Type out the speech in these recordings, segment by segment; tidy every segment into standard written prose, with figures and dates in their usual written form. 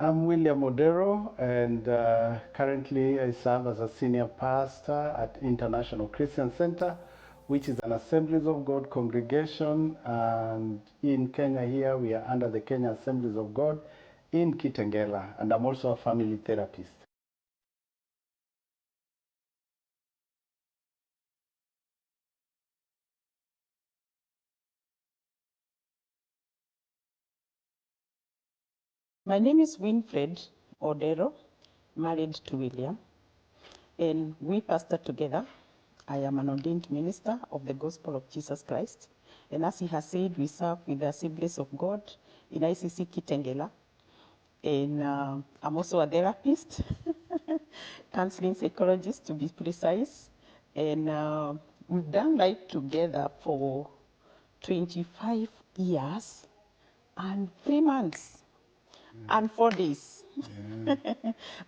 I'm William Odero, and currently I serve as a senior pastor at International Christian Center, which is an Assemblies of God congregation. And in Kenya here, we are under the Kenya Assemblies of God in Kitengela, and I'm also a family therapist. My name is Winfred Odero, married to William, and we pastor together. I am an ordained minister of the Gospel of Jesus Christ, and as he has said, we serve with the Assemblies of God in ICC Kitengela, and I'm also a therapist, counseling psychologist to be precise, and we've done life together for 25 years and 3 months. And 4 days. Yeah.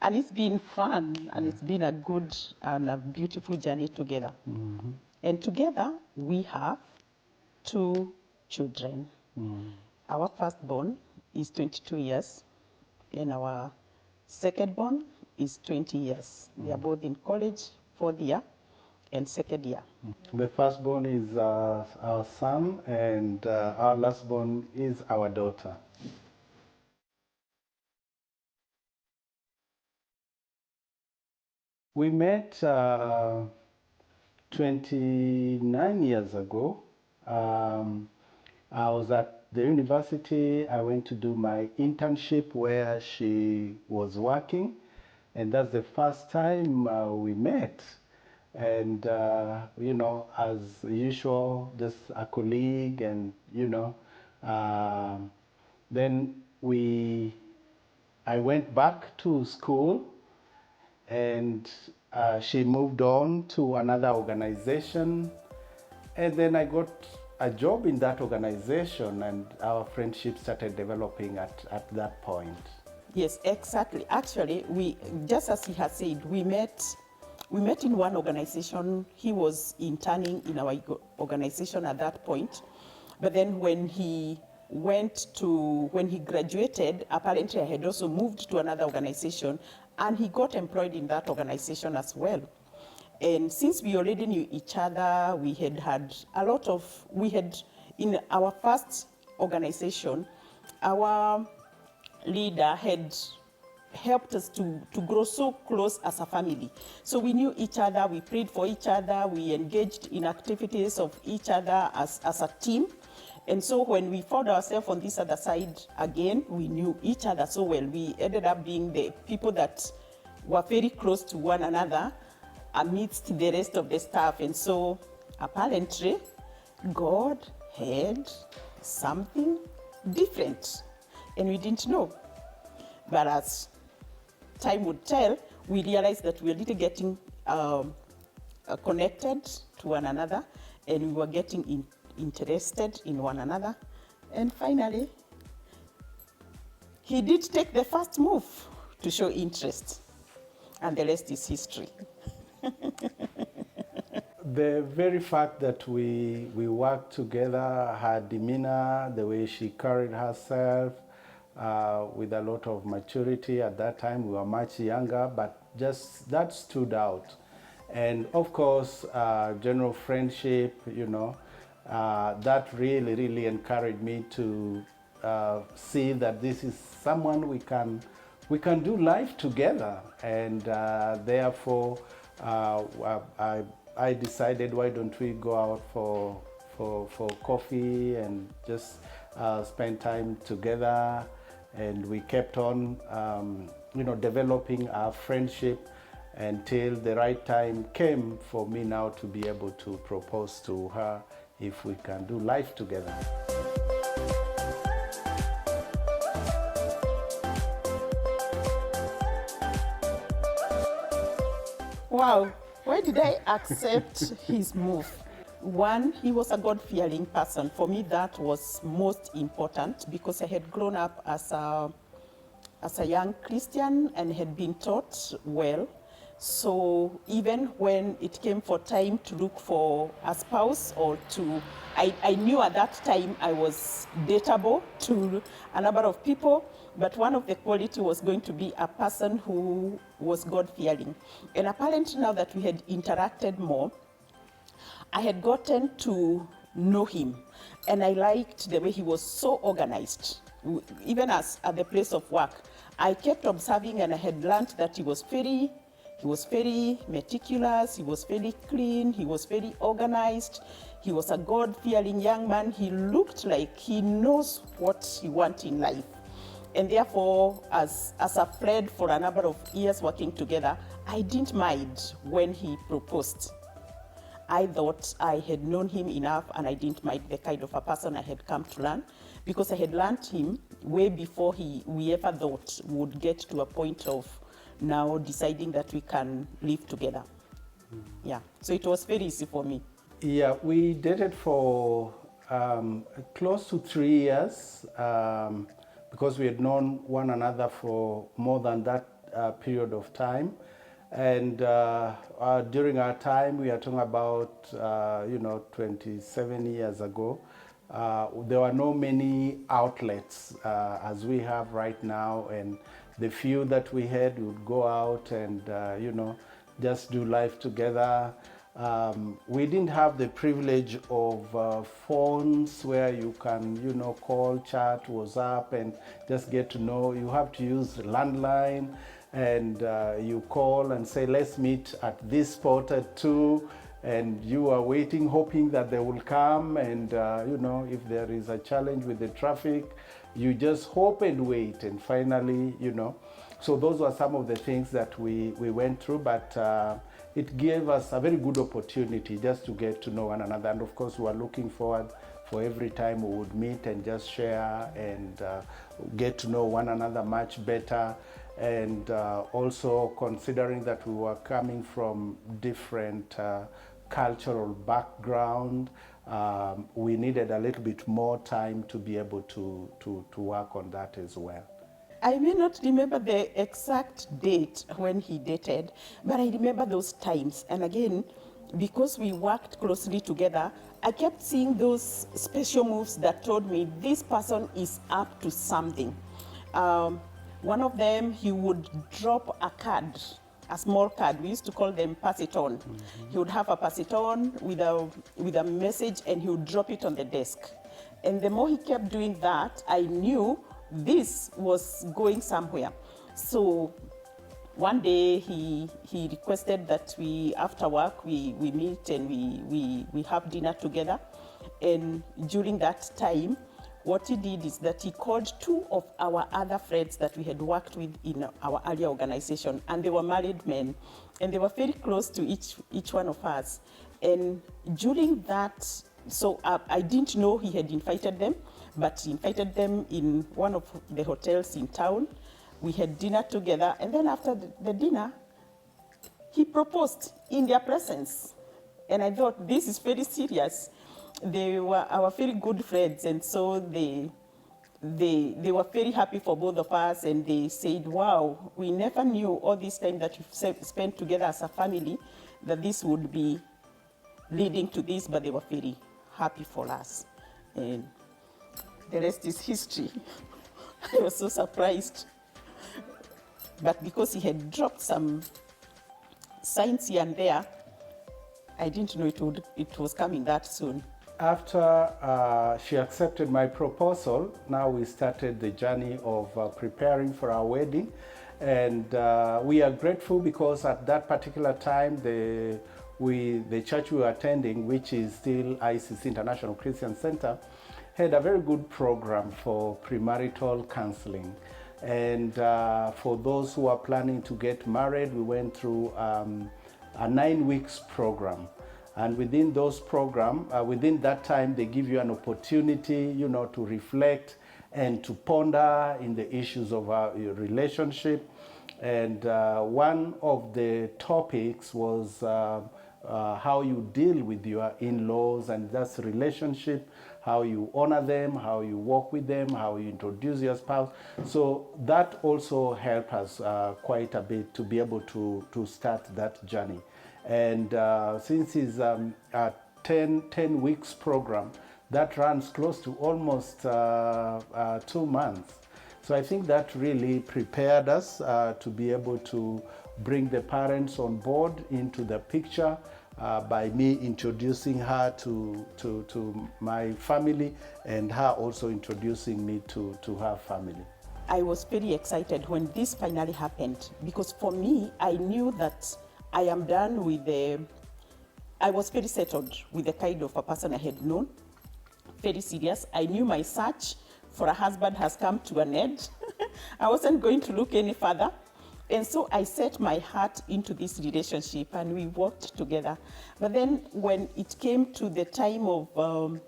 And it's been fun, and it's been a good and a beautiful journey together. Mm-hmm. And together, we have 2 children. Mm. Our firstborn is 22 years, and our secondborn is 20 years. They are both in college, 4th year and 2nd year. The firstborn is our son, and our lastborn is our daughter. We met 29 years ago. I was at the university. I went to do my internship where she was working, and that's the first time we met. And you know, as usual, just a colleague, and you know, then I went back to school, and she moved on to another organization, and then I got a job in that organization, and our friendship started developing at that point. Yes, exactly. Actually, we, just as he has said, we met in one organization. He was interning in our organization at that point, but then when he graduated, apparently I had also moved to another organization, and he got employed in that organization as well. And since we already knew each other, we had in our first organization, our leader had helped us to grow so close as a family. So we knew each other, we prayed for each other, we engaged in activities of each other as a team. And so when we found ourselves on this other side again, we knew each other so well. We ended up being the people that were very close to one another amidst the rest of the staff. And so apparently God had something different, and we didn't know. But as time would tell, we realized that we were really getting connected to one another, and we were getting interested in one another. And finally, he did take the first move to show interest, and the rest is history. The very fact that we worked together, her demeanor, the way she carried herself, with a lot of maturity. At that time, we were much younger, but just that stood out. And of course, general friendship, you know, that really, really encouraged me to see that this is someone we can do life together. And therefore, I decided, why don't we go out for coffee and just spend time together. And we kept on, you know, developing our friendship until the right time came for me now to be able to propose to her if we can do life together. Wow, why did I accept his move? One, he was a God-fearing person. For me, that was most important because I had grown up as a young Christian and had been taught well. So even when it came for time to look for a spouse or I knew at that time I was dateable to a number of people. But one of the quality was going to be a person who was God-fearing. And apparently now that we had interacted more, I had gotten to know him, and I liked the way he was so organized. Even as at the place of work, I kept observing, and I had learned that he was very meticulous, he was very clean, he was very organized, he was a God-fearing young man. He looked like he knows what he wants in life. And therefore, as a friend for a number of years working together, I didn't mind when he proposed. I thought I had known him enough, and I didn't mind the kind of a person I had come to learn, because I had learned him way before we ever thought would get to a point of now deciding that we can live together. Yeah, so it was very easy for me. Yeah, we dated for close to 3 years because we had known one another for more than that period of time. And during our time, we are talking about, 27 years ago, there were no many outlets as we have right now. And the few that we had, we would go out and, just do life together. We didn't have the privilege of phones where you can, call, chat, WhatsApp, and just get to know. You have to use landline, and you call and say, let's meet at this spot at 2, and you are waiting, hoping that they will come. And, if there is a challenge with the traffic, you just hope and wait, and finally, So those were some of the things that we went through, but it gave us a very good opportunity just to get to know one another. And of course, we were looking forward for every time we would meet and just share and get to know one another much better. And also considering that we were coming from different cultural background, we needed a little bit more time to be able to work on that as well. I may not remember the exact date when he dated, but I remember those times. And again, because we worked closely together, I kept seeing those special moves that told me this person is up to something. One of them, he would drop a card, a small card. We used to call them pass it on. He would have a pass it on with a message, and he would drop it on the desk. And the more he kept doing that, I knew this was going somewhere. So one day he requested that after work, we meet and we have dinner together. And during that time, what he did is that he called 2 of our other friends that we had worked with in our earlier organization, and they were married men, and they were very close to each one of us. And during that, so I didn't know he had invited them, but he invited them in one of the hotels in town. We had dinner together, and then after the dinner, he proposed in their presence. And I thought, this is very serious. They were our very good friends, and so they were very happy for both of us, and they said, wow, we never knew all this time that you've spent together as a family that this would be leading to this, but they were very happy for us. And the rest is history. I was so surprised. But because he had dropped some signs here and there, I didn't know it was coming that soon. After she accepted my proposal, now we started the journey of preparing for our wedding. And we are grateful because at that particular time, the church we were attending, which is still ICC International Christian Center, had a very good program for premarital counseling. And for those who are planning to get married, we went through a 9 weeks program. And within those programs, within that time, they give you an opportunity, to reflect and to ponder in the issues of your relationship. And one of the topics was how you deal with your in-laws, and that's relationship, how you honor them, how you walk with them, how you introduce your spouse. So that also helped us quite a bit to be able to start that journey. And since it's a 10 weeks program, that runs close to almost 2 months. So I think that really prepared us to be able to bring the parents on board into the picture by me introducing her to my family and her also introducing me to her family. I was very excited when this finally happened because for me, I knew that I am done with I was very settled with the kind of a person I had known, very serious. I knew my search for a husband has come to an end. I wasn't going to look any further. And so I set my heart into this relationship and we worked together. But then when it came to the time of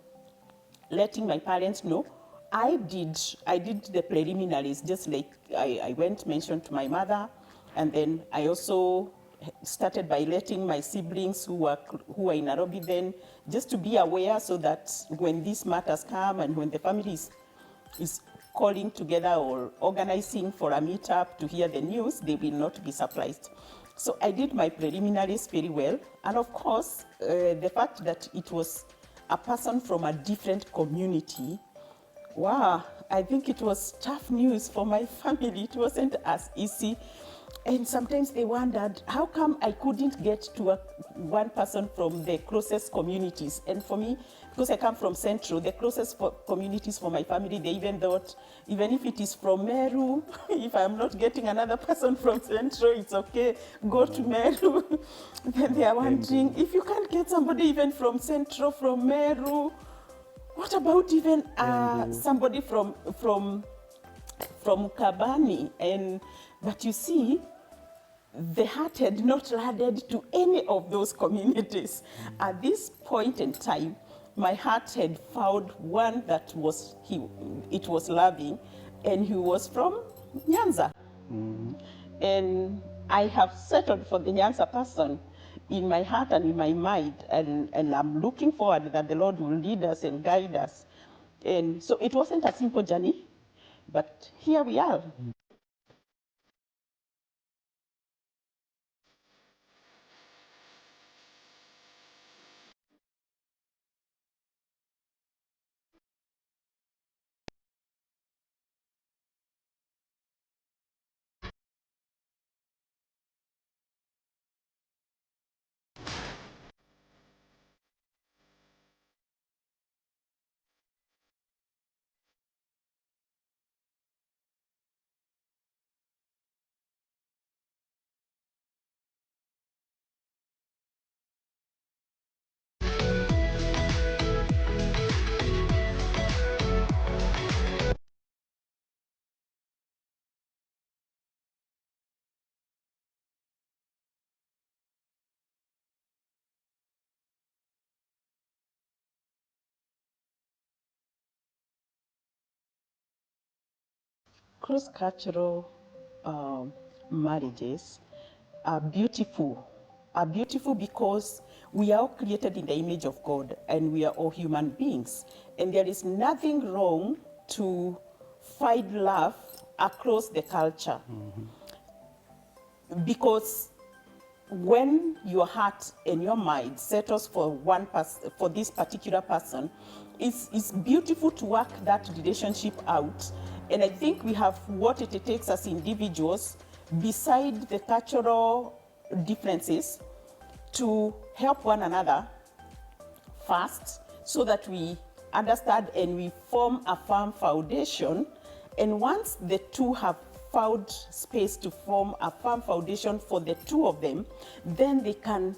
letting my parents know, I did the preliminaries, just like I went, mentioned to my mother, and then I also started by letting my siblings who were in Nairobi then, just to be aware so that when these matters come and when the family is calling together or organizing for a meetup to hear the news, they will not be surprised. So I did my preliminaries very well. And of course, the fact that it was a person from a different community, wow, I think it was tough news for my family. It wasn't as easy. And sometimes they wondered, how come I couldn't get to one person from the closest communities? And for me, because I come from Central, the closest communities for my family, they even thought, even if it is from Meru, if I'm not getting another person from Central, it's okay, go to Meru. Then they are wondering, if you can't get somebody even from Central, from Meru, what about even somebody from Kabani? But you see, the heart had not landed to any of those communities. At this point in time, my heart had found one that it was loving, and he was from Nyanza. And I have settled for the Nyanza person in my heart and in my mind, and I'm looking forward that the Lord will lead us and guide us. And so it wasn't a simple journey, but here we are. Cross-cultural marriages are beautiful. Are beautiful because we are all created in the image of God and we are all human beings. And there is nothing wrong to find love across the culture. Because when your heart and your mind settles for for this particular person, it's beautiful to work that relationship out. And I think we have what it takes as individuals, beside the cultural differences, to help one another first, so that we understand and we form a firm foundation. And once the two have found space to form a firm foundation for the two of them, then they can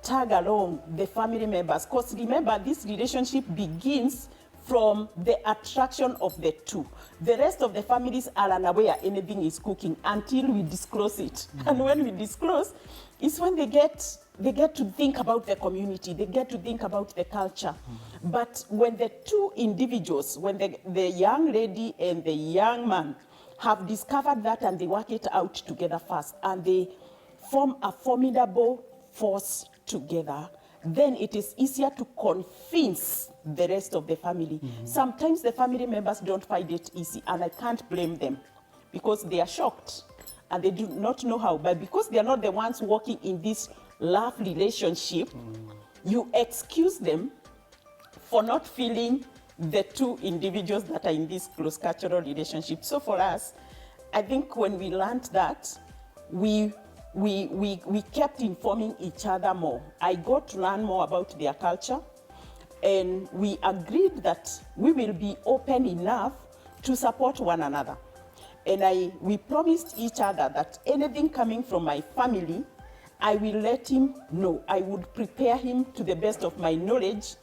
tag along the family members. Because remember, this relationship begins from the attraction of the two. The rest of the families are unaware anything is cooking until we disclose it. And when we disclose, it's when they get to think about the community, they get to think about the culture. But when the two individuals, when the young lady and the young man have discovered that and they work it out together first, and they form a formidable force together, then it is easier to convince the rest of the family. Sometimes the family members don't find it easy, and I can't blame them because they are shocked and they do not know how. But because they are not the ones working in this love relationship, you excuse them for not feeling the two individuals that are in this close cultural relationship. So for us, I think when we learned that, we kept informing each other more. I got to learn more about their culture, and we agreed that we will be open enough to support one another. And we promised each other that anything coming from my family, I will let him know. I would prepare him to the best of my knowledge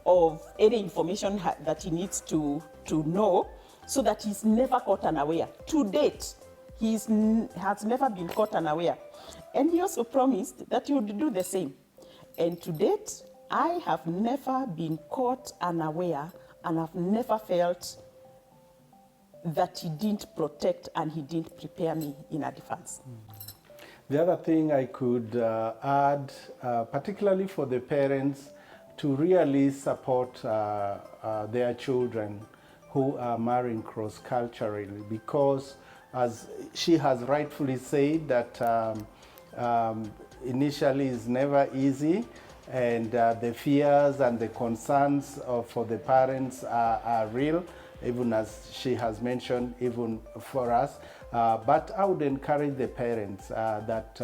of any information that he needs to know, so that he's never caught unaware. To date, he has never been caught unaware. And he also promised that he would do the same. And to date, I have never been caught unaware, and I've never felt that he didn't protect and he didn't prepare me in advance. The other thing I could add, particularly for the parents, to really support their children who are marrying cross-culturally, because as she has rightfully said, that initially is never easy, and the fears and the concerns for the parents are real, even as she has mentioned, even for us. But I would encourage the parents that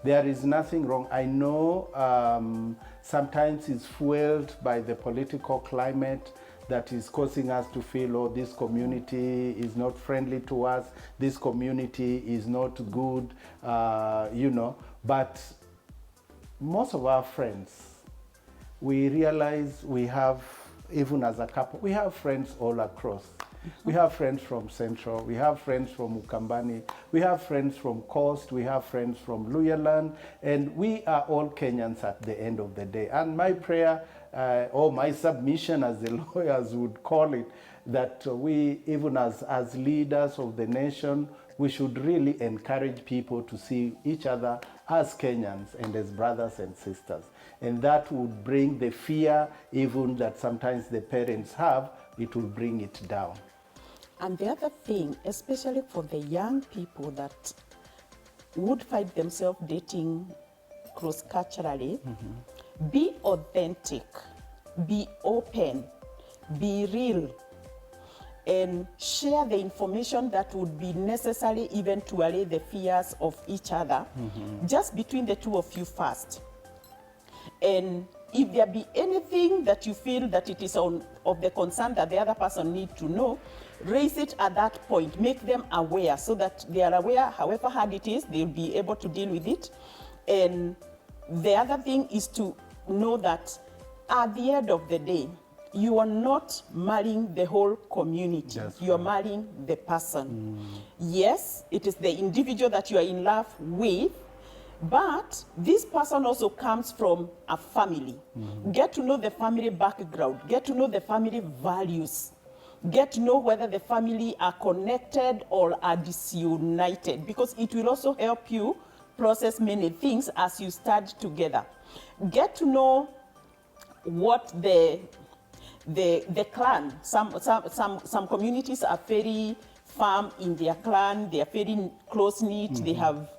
there is nothing wrong. I know sometimes it's fueled by the political climate that is causing us to feel, oh, this community is not friendly to us, this community is not good, you know. But most of our friends, we realize we have, even as a couple, we have friends all across. We have friends from Central, we have friends from Ukambani, we have friends from Coast, we have friends from Luyaland, and we are all Kenyans at the end of the day. And my prayer, or my submission, as the lawyers would call it, that we, even as leaders of the nation, we should really encourage people to see each other as Kenyans and as brothers and sisters. And that would bring the fear, even that sometimes the parents have, it will bring it down. And the other thing, especially for the young people that would find themselves dating cross-culturally, be authentic, be open, be real, and share the information that would be necessary even to allay the fears of each other, just between the two of you first. And if there be anything that you feel that it is of the concern that the other person needs to know, raise it at that point. Make them aware, so that they are aware, however hard it is, they'll be able to deal with it. And the other thing is to know that at the end of the day, you are not marrying the whole community. You are marrying the person. Yes, it is the individual that you are in love with, but this person also comes from a family. Get to know the family background. Get to know the family values. Get to know whether the family are connected or are disunited, because it will also help you process many things as you start together. Get to know what the clan, some communities are very firm in their clan, they are very close-knit, they have,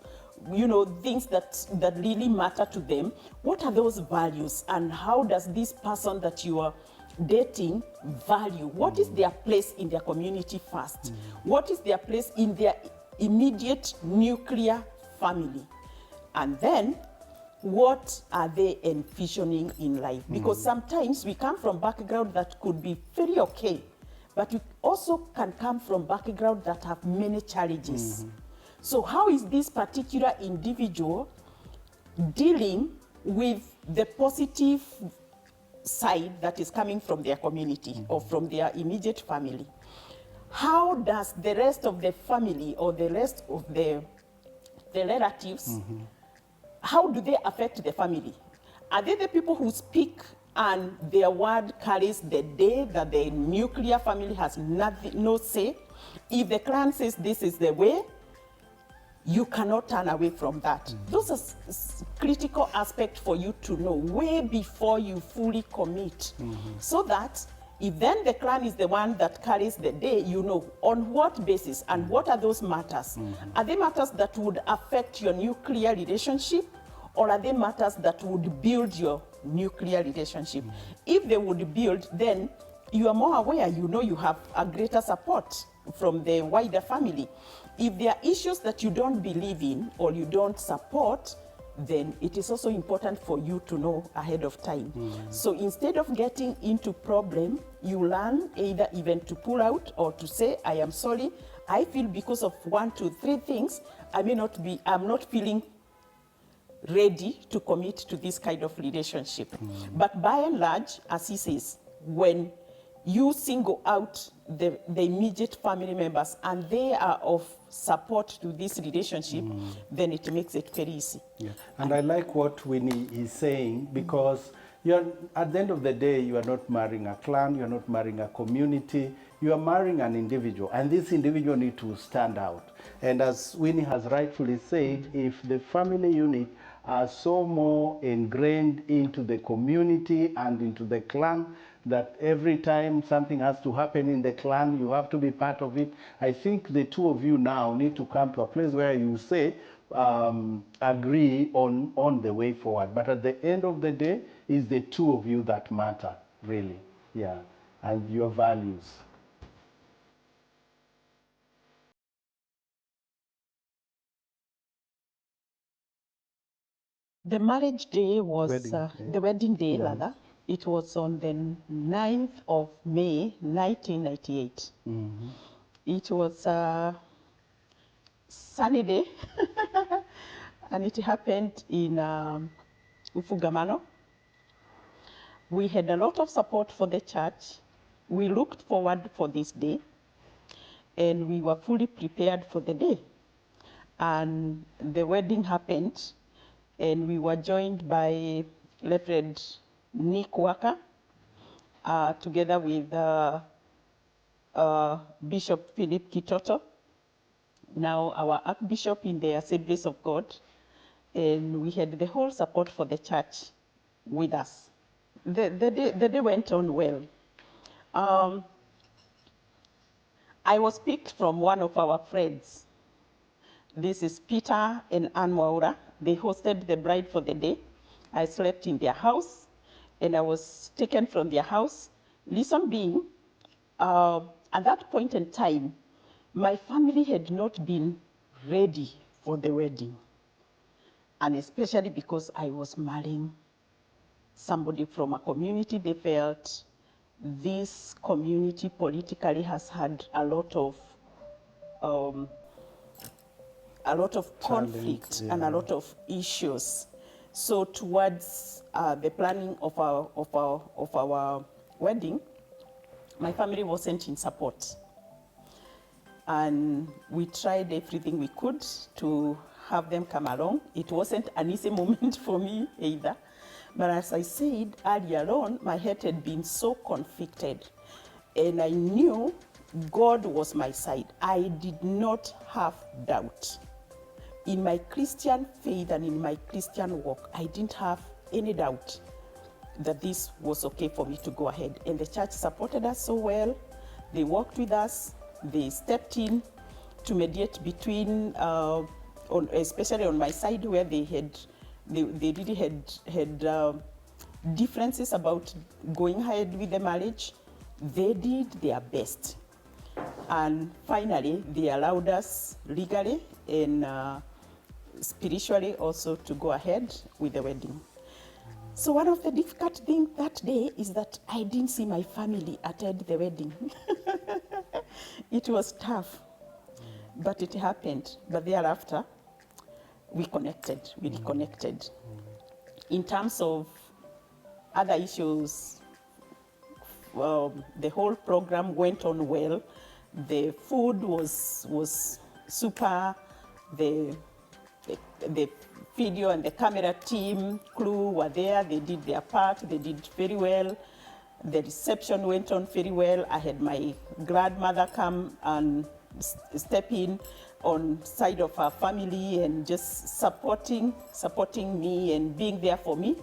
you know, things that really matter to them. What are those values, and how does this person that you are dating value? What is their place in their community first? What is their place in their immediate nuclear family? And then, what are they envisioning in life? Because sometimes we come from background that could be very okay, but we also can come from background that have many challenges. So how is this particular individual dealing with the positive side that is coming from their community or from their immediate family? How does the rest of the family or the rest of the relatives, how do they affect the family? Are they the people who speak and their word carries the day, that the nuclear family has no say? If the clan says this is the way, you cannot turn away from that. Those are critical aspects for you to know way before you fully commit. So that if then the clan is the one that carries the day, you know on what basis and what are those matters. Are they matters that would affect your nuclear relationship, or are they matters that would build your nuclear relationship? If they would build, then you are more aware, you know you have a greater support from the wider family. If there are issues that you don't believe in or you don't support, then it is also important for you to know ahead of time. So instead of getting into problem, you learn either even to pull out or to say, I am sorry, I feel because of 1, 2, 3 things, I'm not feeling ready to commit to this kind of relationship. But by and large, as he says, when you single out the immediate family members and they are of support to this relationship, then it makes it very easy. Yeah. And I like what Winnie is saying, because you're, at the end of the day, you are not marrying a clan, you're not marrying a community, you are marrying an individual, and this individual needs to stand out. And as Winnie has rightfully said, if the family unit are so more ingrained into the community and into the clan, that every time something has to happen in the clan, you have to be part of it. I think the two of you now need to come to a place where you say, agree on the way forward. But at the end of the day, it's the two of you that matter, really. Yeah, and your values. The marriage day was, Wedding day. the wedding day rather, it was on the 9th of May, 1998. It was a sunny day, and it happened in Ufugamano. We had a lot of support for the church. We looked forward for this day, and we were fully prepared for the day. And the wedding happened, and we were joined by Reverend Nick Walker, together with Bishop Philip Kitoto, now our Archbishop in the Assemblies of God, and we had the whole support for the church with us. The day went on well. I was picked from one of our friends. This is Peter and Ann Waura. They hosted the bride for the day. I slept in their house, and I was taken from their house. Reason being, at that point in time, my family had not been ready for the wedding. And especially because I was marrying somebody from a community, they felt this community politically has had a lot of conflict and a lot of issues. So towards the planning of our wedding, my family wasn't in support. And we tried everything we could to have them come along. It wasn't an easy moment for me either. But as I said earlier on, my head had been so conflicted. And I knew God was my side. I did not have doubt. In my Christian faith and in my Christian walk, I didn't have any doubt that this was okay for me to go ahead. And the church supported us so well. They worked with us. They stepped in to mediate between, especially on my side where they really had differences about going ahead with the marriage. They did their best. And finally, they allowed us legally and spiritually also to go ahead with the wedding. So one of the difficult things that day is that I didn't see my family attend the wedding. It was tough, but it happened. But thereafter, we reconnected. In terms of other issues, the whole program went on well. The food was super. The video and the camera team crew were there. They did their part. They did very well. The reception went on very well. I had my grandmother come and step in on side of our family and just supporting me and being there for me.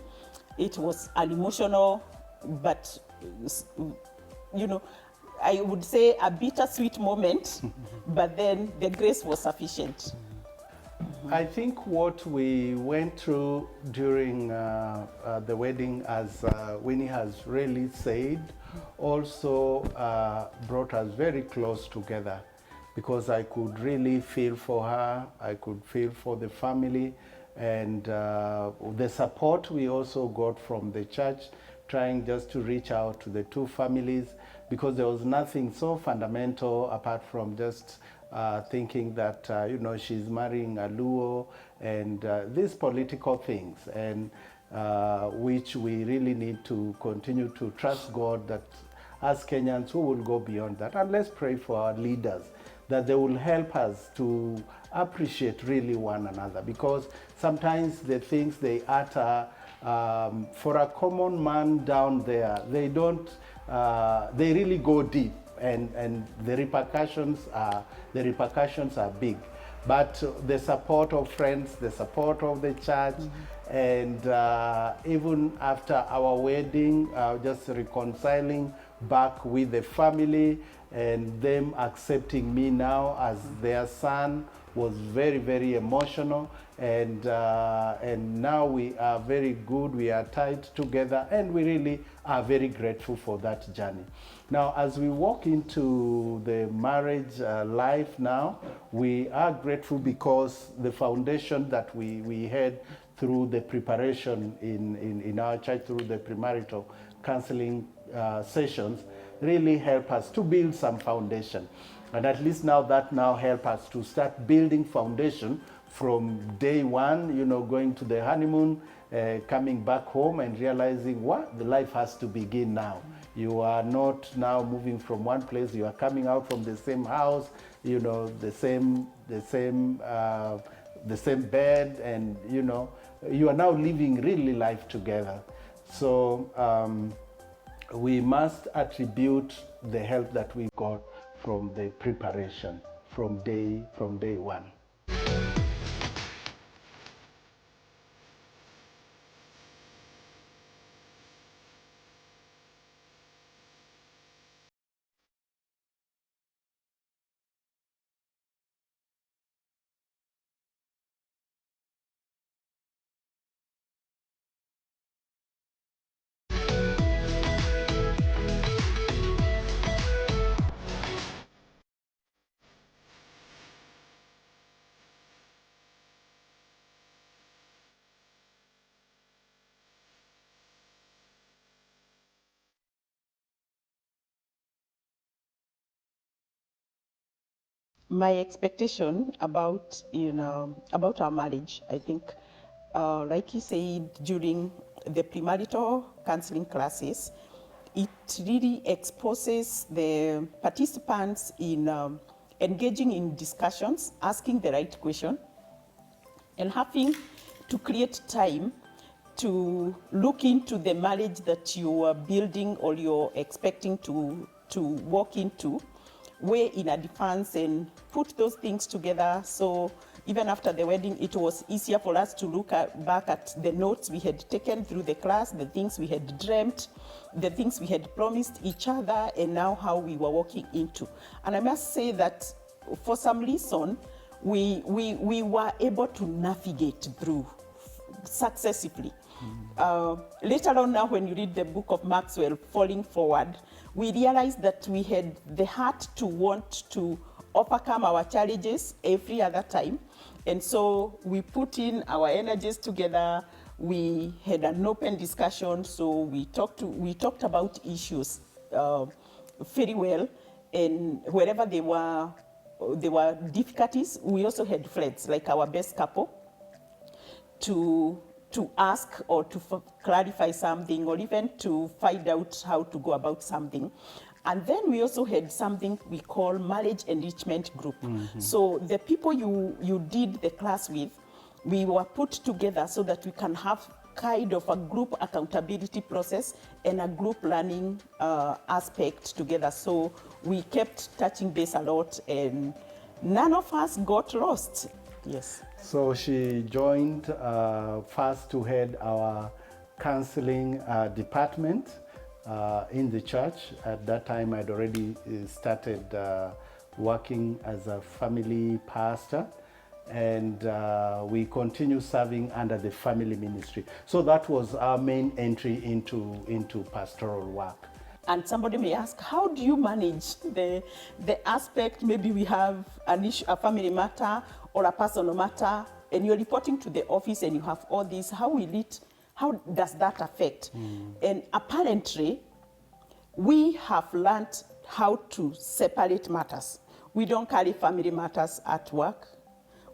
It was an emotional, but I would say a bittersweet moment, but then the grace was sufficient. I think what we went through during the wedding, as Winnie has really said, also brought us very close together, because I could really feel for her, I could feel for the family, and the support we also got from the church, trying just to reach out to the two families, because there was nothing so fundamental apart from just thinking that you know, she's marrying a Luo, and these political things, and which we really need to continue to trust God that as Kenyans, who will go beyond that, and let's pray for our leaders that they will help us to appreciate really one another, because sometimes the things they utter for a common man down there, they don't, they really go deep, and the repercussions are big. But the support of friends, the support of the church, and even after our wedding, just reconciling back with the family, and them accepting me now as their son was very, very emotional. And now we are very good, we are tied together, and we really are very grateful for that journey. Now, as we walk into the marriage life now, we are grateful because the foundation that we had through the preparation in our church, through the premarital counseling sessions, really help us to build some foundation. And at least now that help us to start building foundation from day one, you know, going to the honeymoon, coming back home and realizing what the life has to begin now. You are not now moving from one place, you are coming out from the same house, you know, the same bed, and you know, you are now living really life together. So we must attribute the help that we got from the preparation from day one. My expectation about, you know, about our marriage, I think, like you said, during the premarital counseling classes, it really exposes the participants in engaging in discussions, asking the right question, and having to create time to look into the marriage that you are building or you're expecting to walk into way in advance, and put those things together. So even after the wedding, it was easier for us to look back at the notes we had taken through the class, the things we had dreamt, the things we had promised each other, and now how we were walking into. And I must say that for some reason, we were able to navigate through successively. Later on now, when you read the book of Maxwell, Falling Forward, we realized that we had the heart to want to overcome our challenges every other time. And so we put in our energies together. We had an open discussion. So we talked about issues very well. And wherever there were difficulties, we also had friends, like our best couple, to ask or to clarify something, or even to find out how to go about something. And then we also had something we call marriage enrichment group. So the people you did the class with, we were put together so that we can have kind of a group accountability process and a group learning aspect together. So we kept touching base a lot, and none of us got lost. Yes. So she joined first to head our counseling department in the church. At that time, I'd already started working as a family pastor. and we continue serving under the family ministry. So that was our main entry into pastoral work. And somebody may ask, how do you manage the aspect, maybe we have an issue, a family matter or a personal matter, and you're reporting to the office and you have all this, how does that affect? And apparently, we have learned how to separate matters. We don't carry family matters at work.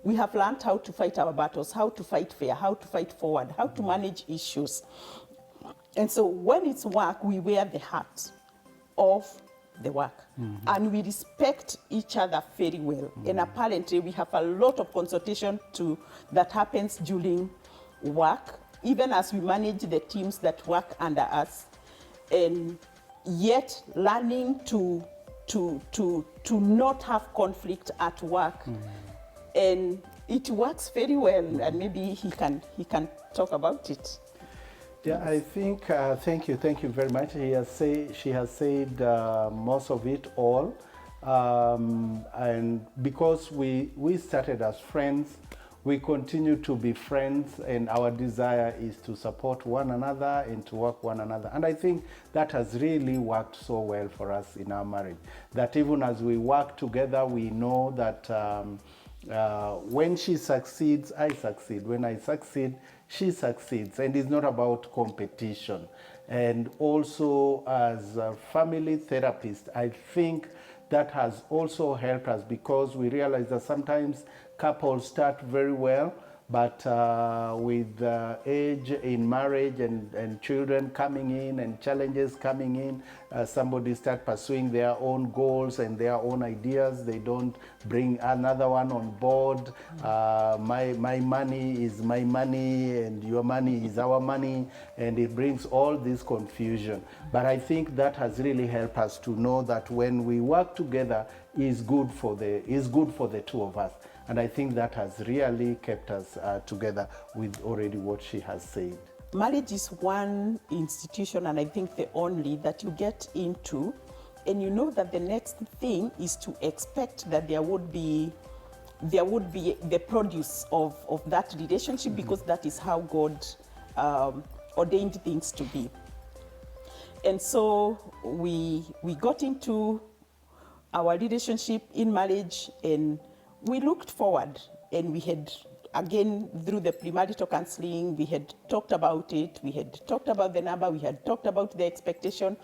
We have learned how to fight our battles, how to fight fair, how to fight forward, how to manage issues. And so when it's work, we wear the hat of the work. And we respect each other very well. And apparently we have a lot of consultation that happens during work, even as we manage the teams that work under us. And yet learning to not have conflict at work. And it works very well, and maybe he can talk about it. Yeah, I think, thank you very much. She has said most of it all. And because we started as friends, we continue to be friends, and our desire is to support one another and to work one another. And I think that has really worked so well for us in our marriage, that even as we work together, we know that when she succeeds, I succeed. When I succeed, she succeeds. And it's not about competition. And also as a family therapist, I think that has also helped us, because we realize that sometimes couples start very well, but with age in marriage and children coming in and challenges coming in, somebody start pursuing their own goals and their own ideas. They don't bring another one on board. My money is my money and your money is our money, and it brings all this confusion. But I think that has really helped us to know that when we work together is good for the two of us. And I think that has really kept us together with already what she has said. Marriage is one institution, and I think the only, that you get into, and you know that the next thing is to expect that there would be the produce of that relationship, because that is how God ordained things to be. And so we got into our relationship in marriage, and we looked forward, and we had, again, through the premarital counseling, we had talked about it, we had talked about the number, we had talked about the expectation,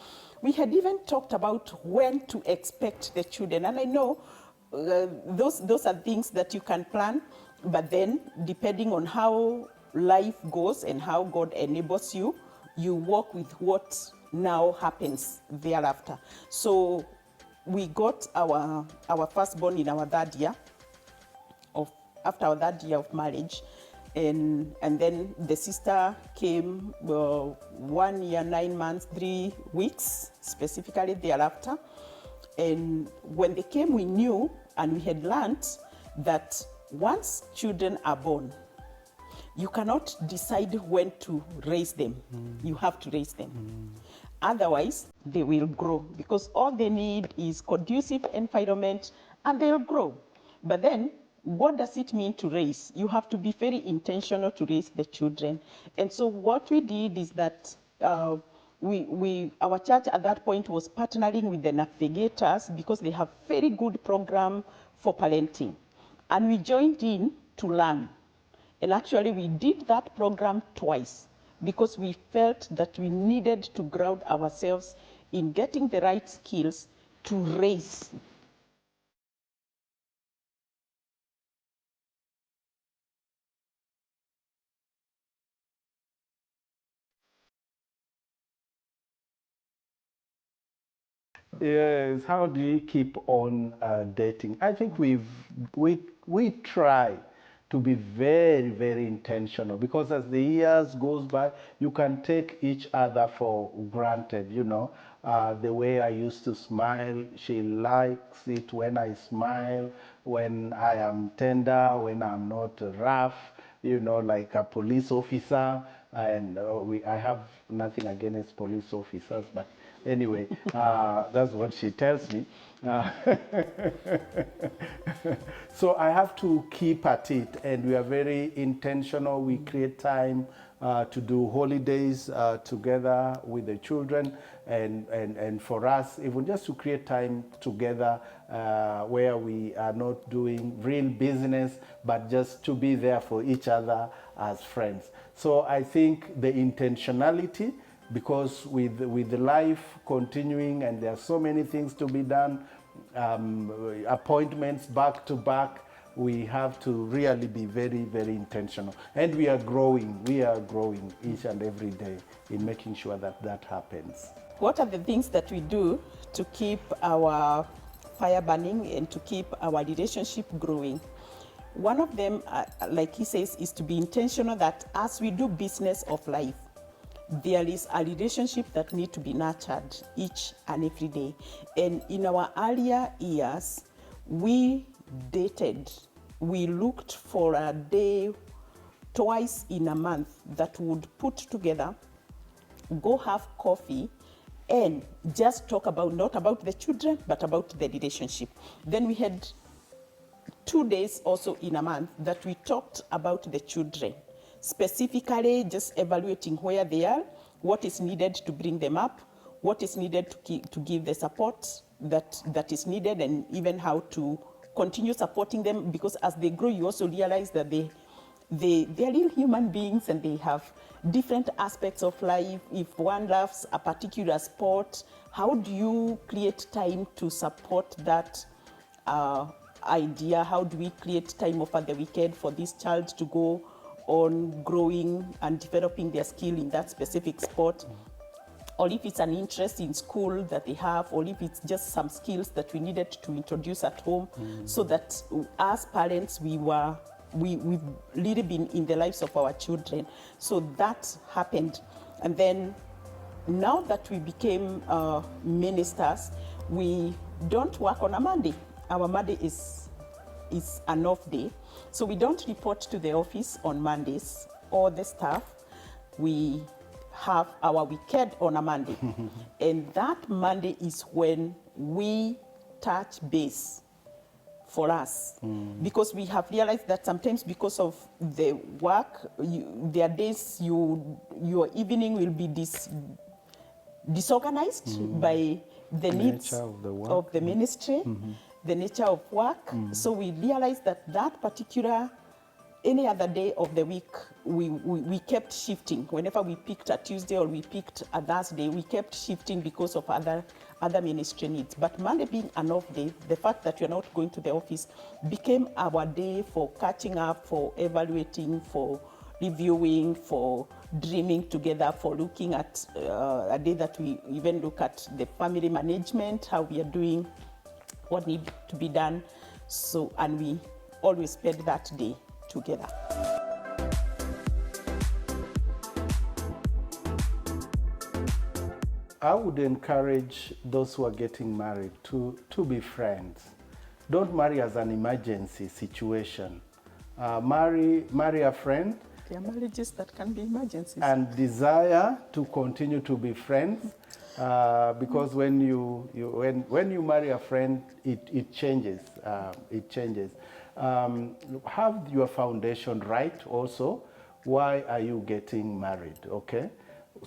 we had even talked about when to expect the children. And I know those are things that you can plan, but then depending on how life goes and how God enables you, you work with what now happens thereafter. So we got our firstborn in our third year, after our third year of marriage, and then the sister came 1 year, 9 months, 3 weeks, specifically thereafter. And when they came, we knew, and we had learned that once children are born, you cannot decide when to raise them. You have to raise them. Otherwise, they will grow, because all they need is conducive environment, and they'll grow. But then, what does it mean to raise? You have to be very intentional to raise the children. And so what we did is that our church at that point was partnering with the navigators, because they have very good program for parenting. And we joined in to learn. And actually we did that program twice, because we felt that we needed to ground ourselves in getting the right skills to raise. Yes, how do you keep on dating? I think we try to be very, very intentional, because as the years goes by, you can take each other for granted. The way I used to smile, she likes it when I smile, when I am tender, when I'm not rough, like a police officer. And I have nothing against police officers, but Anyway, that's what she tells me. Uh, so I have to keep at it, and we are very intentional. We create time to do holidays together with the children, and for us, even just to create time together where we are not doing real business, but just to be there for each other as friends. So I think the intentionality, because with the life continuing and there are so many things to be done, appointments back to back, we have to really be very, very intentional. And we are growing each and every day in making sure that that happens. What are the things that we do to keep our fire burning and to keep our relationship growing? One of them, like he says, is to be intentional that as we do business of life, there is a relationship that needs to be nurtured each and every day. And in our earlier years, we dated. We looked for a day twice in a month that would put together, go have coffee, and just talk about, not about the children, but about the relationship. Then we had 2 days also in a month that we talked about the children, specifically just evaluating where they are, what is needed to bring them up, what is needed to give the support that is needed, and even how to continue supporting them, because as they grow, you also realize that they are real human beings and they have different aspects of life. If one loves a particular sport, how do you create time to support that idea? How do we create time over the weekend for this child to go on growing and developing their skill in that specific sport? Or if it's an interest in school that they have, or if it's just some skills that we needed to introduce at home, so that as parents, we've really been in the lives of our children. So that happened. And then now that we became ministers, we don't work on a Monday. Our Monday is an off day. So we don't report to the office on Mondays or the staff. We have our weekend on a Monday. And that Monday is when we touch base for us. Because we have realized that sometimes because of the work, there are days your evening will be disorganized by the needs of the ministry, the nature of work. So we realized that particular, any other day of the week, we kept shifting. Whenever we picked a Tuesday or we picked a Thursday, we kept shifting because of other ministry needs. But Monday being an off day, the fact that you're not going to the office became our day for catching up, for evaluating, for reviewing, for dreaming together, for looking at a day that we even look at the family management, how we are doing, what needs to be done. So, and we always spend that day together. I would encourage those who are getting married to be friends. Don't marry as an emergency situation. Marry a friend. There are marriages that can be emergencies. And desire to continue to be friends, because when you marry a friend, it changes. It changes. Have your foundation right also. Why are you getting married? Okay,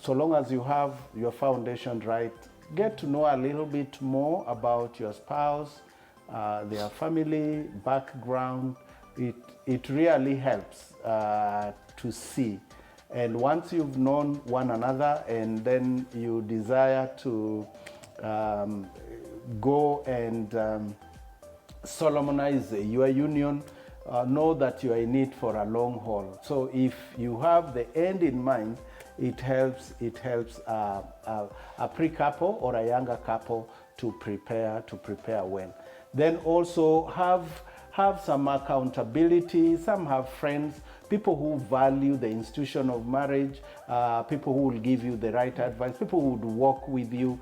so long as you have your foundation right, get to know a little bit more about your spouse, their family background. It really helps to see. And once you've known one another and then you desire to go and solemnize your union, know that you are in it for a long haul. So if you have the end in mind, it helps a pre-couple or a younger couple to prepare well. Then also have some accountability. Some have friends, people who value the institution of marriage, people who will give you the right advice, people who would walk with you.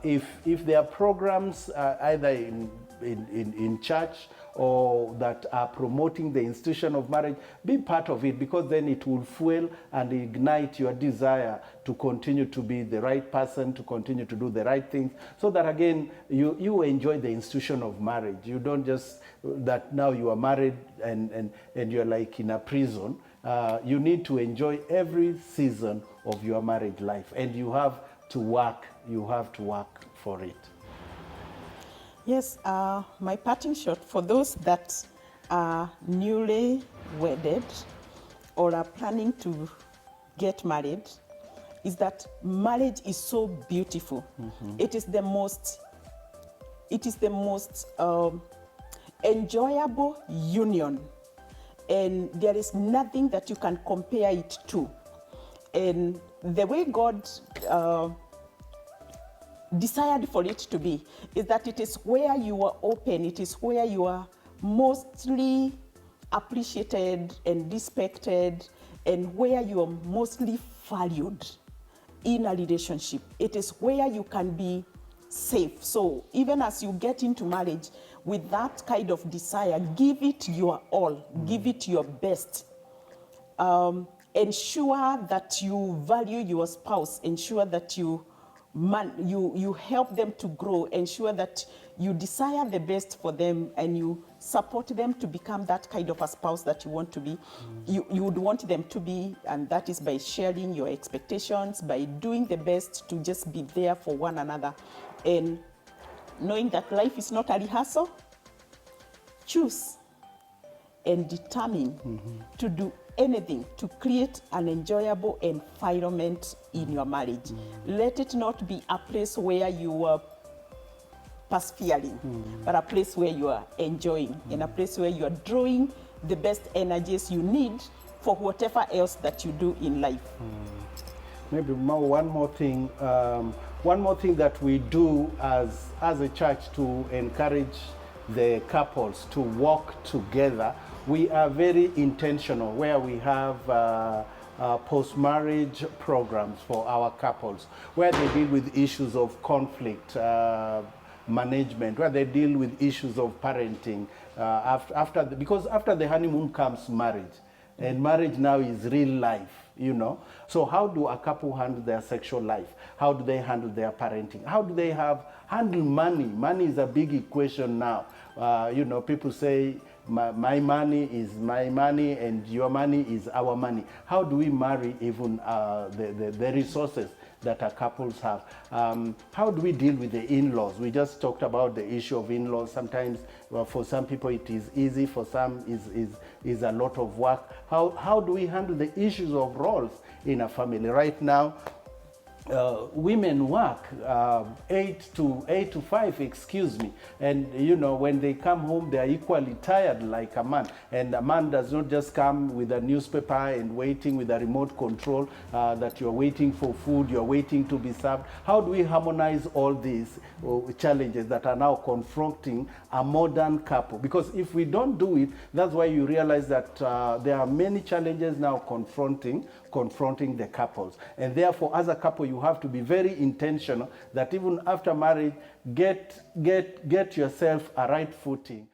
If there are programs either in in church or that are promoting the institution of marriage, be part of it, because then it will fuel and ignite your desire to continue to be the right person, to continue to do the right things, so that again you enjoy the institution of marriage. You don't just that now you are married and you're like in a prison. You need to enjoy every season of your marriage life, and you have to work for it. Yes, my parting shot for those that are newly wedded or are planning to get married is that marriage is so beautiful. Mm-hmm. It is the most enjoyable union, and there is nothing that you can compare it to. And the way God desired for it to be is that it is where you are open, it is where you are mostly appreciated and respected, and where you are mostly valued in a relationship. It is where you can be safe. So even as you get into marriage with that kind of desire, give it your all, give it your best. Ensure that you value your spouse, ensure that you help them to grow, ensure that you desire the best for them, and you support them to become that kind of a spouse that you want to be. You would want them to be, and that is by sharing your expectations, by doing the best to just be there for one another, and knowing that life is not a rehearsal. Choose and determine to do anything to create an enjoyable environment in your marriage. Let it not be a place where you are persevering, but a place where you are enjoying, and a place where you are drawing the best energies you need for whatever else that you do in life. Maybe one more thing that we do as a church to encourage the couples to walk together. We are very intentional where we have post-marriage programs for our couples, where they deal with issues of conflict management, where they deal with issues of parenting. Because after the honeymoon comes marriage, and marriage now is real life, you know. So how do a couple handle their sexual life? How do they handle their parenting? How do they handle money? Money is a big equation now. You know, people say, my money is my money and your money is our money. How do we marry even the resources that our couples have? How do we deal with the in-laws? We just talked about the issue of in-laws. Sometimes, well, for some people it is easy, for some is a lot of work. How do we handle the issues of roles in a family? Right now, women work 8 to 5, excuse me, and you know, when they come home they are equally tired like a man, and a man does not just come with a newspaper and waiting with a remote control that you're waiting for food, you're waiting to be served. How do we harmonize all these challenges that are now confronting a modern couple? Because if we don't do it, that's why you realize that there are many challenges now confronting the couples, and therefore as a couple you have to be very intentional that even after marriage, get yourself a right footing.